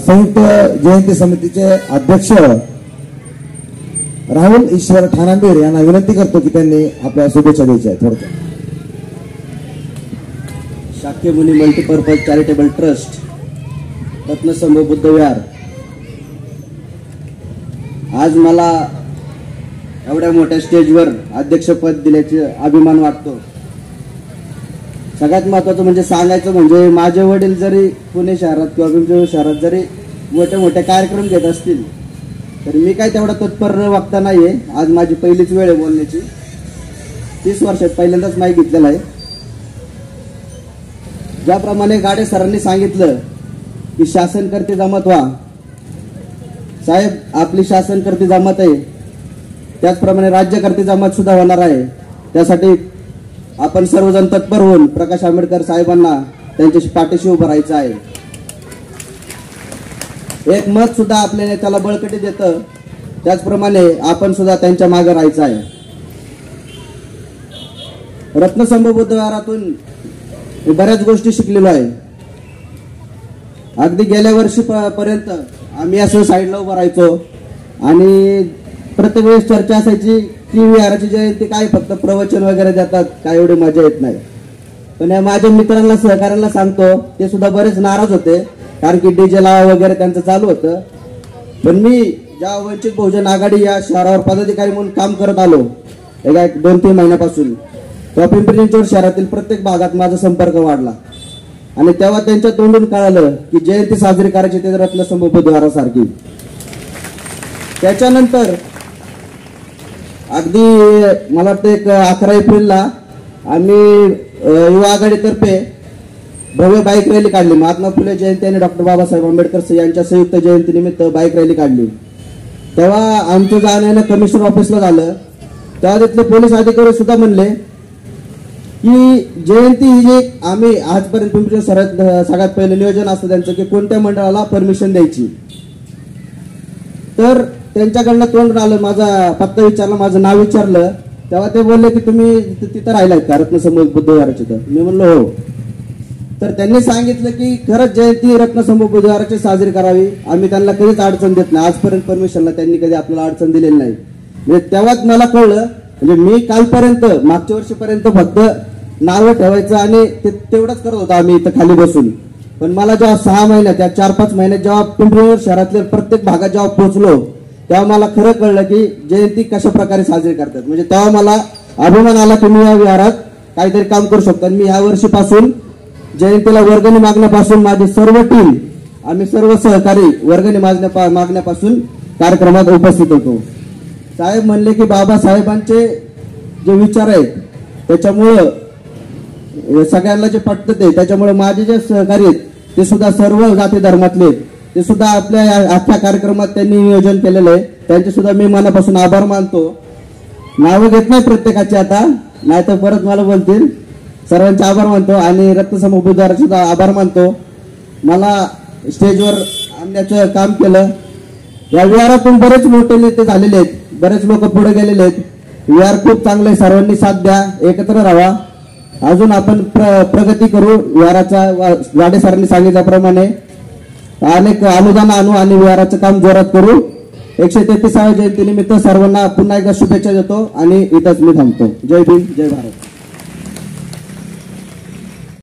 संयुक्त जयंती समितीचे अध्यक्ष राहुल ईश्वर ठाणांबीर यांना विनंती करतो की त्यांनी आपल्या शुभेच्छा द्यायच्या आहेत. थोडक्यात Shakyamuni multipurpose charitable trust रत्नसंभ Buddha विहार, आज मला एवढ्या मोठ्या स्टेजवर अध्यक्षपद दिल्याचे अभिमान वाटतो. सगळ्यात महत्त्वाचं म्हणजे सांगायचं म्हणजे माझे वडील जरी पुणे शहरात किंवा पिंपरी शहरात जरी मोठे मोठे कार्यक्रम घेत असतील तर मी काय तेवढा तत्पर वक्ता नाहीये. आज माझी पहिलीच वेळ आहे बोलण्याची. 30 वर्षात पहिल्यांदाच माईक घेतलेला आहे. ज्याप्रमाणे गाडे सरांनी सांगितलं की शासन करते जमात व्हा, साहेब आपली शासन करते जमात आहे, त्याचप्रमाणे राज्यकर्ते जमात सुद्धा होणार आहे. त्यासाठी आपण सर्वजण तत्पर होऊन प्रकाश आंबेडकर साहेबांना त्यांच्याशी पाठीशी उभं राहायचं आहे. एक मत सुद्धा आपल्या नेत्याला बळकटी देतं, त्याचप्रमाणे आपण सुद्धा त्यांच्या मागे राहायचं आहे. रत्नसंभ बुद्ध विहारातून बऱ्याच गोष्टी शिकलेलो आहे. अगदी गेल्या वर्षी पर्यंत आम्ही असं साईडला उभं राहायचो आणि प्रत्येक वेळेस चर्चा असायची की विहाराची जयंती काय फक्त प्रवचन वगैरे देतात, काय एवढी मजा येत नाही. पण या माझ्या मित्रांना सहकार्यांना सांगतो, ते सुद्धा बरेच नाराज होते कारण की डीजे लावा वगैरे त्यांचं चालू होतं. पण मी ज्या वंचित बहुजन आघाडी या शहरावर पदाधिकारी म्हणून काम करत आलो एका 2-3 महिन्यापासून, तेव्हा पिंपरी चिंचवड शहरातील प्रत्येक भागात माझा संपर्क वाढला आणि तेव्हा त्यांच्या तोंडून कळालं की जयंती साजरी करायची ते रत्नसंभ बुद्ध विहारासारखी. त्याच्यानंतर अगदी मला वाटतं एक 11 एप्रिलला आम्ही युवा आघाडीतर्फे भव्य बाईक रॅली काढली. महात्मा फुले जयंती आणि डॉक्टर बाबासाहेब आंबेडकर यांच्या संयुक्त जयंतीनिमित्त बाईक रॅली काढली. तेव्हा आमचं जाण्यानं कमिशनर ऑफिसला झालं. तेव्हा तिथले पोलीस अधिकारी सुद्धा म्हणले की जयंती ही जी आम्ही आजपर्यंत पिंपरी सगळ्यात पहिलं नियोजन असतं त्यांचं की कोणत्या मंडळाला परमिशन द्यायची. तर त्यांच्याकडनं तोंड आलं, माझा पत्ता विचारला, माझं नाव विचारलं. तेव्हा ते बोलले की तुम्ही तिथं राहिलात का रत्नसंभ बुद्ध विहाराची? तर मी म्हणलो हो. तर त्यांनी सांगितलं की खरंच जयंती रत्नसंभ बुद्ध विहाराची साजरी करावी, आम्ही त्यांना कधीच अडचण देत नाही, आजपर्यंत परमिशनला त्यांनी कधी आपल्याला अडचण दिलेली नाही. म्हणजे तेव्हाच मला कळलं, म्हणजे मी कालपर्यंत मागच्या वर्षीपर्यंत फक्त नावं ठेवायचं आणि तेवढंच करत होतो आम्ही इथं खाली बसून. पण मला जेव्हा 6 महिन्यात या 4-5 महिन्यात जेव्हा पिंपरी शहरातल्या प्रत्येक भागात जेव्हा पोहोचलो तेव्हा मला खरं कळलं की जयंती कशा प्रकारे साजरी करतात. म्हणजे तेव्हा मला अभिमान आला की मी या विहारात काहीतरी काम करू शकतो. आणि मी या वर्षीपासून जयंतीला वर्गणी मागण्यापासून माझी सर्व टीम, आम्ही सर्व सहकारी वर्गणी मागण्यापासून कार्यक्रमात उपस्थित होतो. साहेब म्हणले की बाबासाहेबांचे जे विचार आहेत त्याच्यामुळं सगळ्यांना जे पटतं ते, त्याच्यामुळे माझे जे सहकारी आहेत ते सुद्धा सर्व जाती धर्मातले आहेत, ते सुद्धा आपल्या अख्ख्या कार्यक्रमात त्यांनी नियोजन केलेलं आहे. त्यांचे सुद्धा मी मनापासून आभार मानतो. नावं घेत नाही प्रत्येकाचे आता, नाही तर परत मला बोलतील. सर्वांचे आभार मानतो आणि रत्नसंभ बुद्ध विहाराचे सुद्धा आभार मानतो. मला स्टेजवर आणण्याचं काम केलं. या विहारातून बरेच मोठे नेते झालेले आहेत, बरेच लोक पुढे गेलेले आहेत. विहार खूप चांगलं आहे, सर्वांनी साथ द्या, एकत्र राहा, अजून आपण प्रगती करू. विहाराचा गाडे सरांनी सांगितल्याप्रमाणे अनेक अनुदान आणू आणि विहाराचं काम जोरात करू. 133व्या जयंतीनिमित्त सर्वांना पुन्हा एकदा शुभेच्छा देतो आणि इथंच मी थांबतो. जय भीम, जय भारत.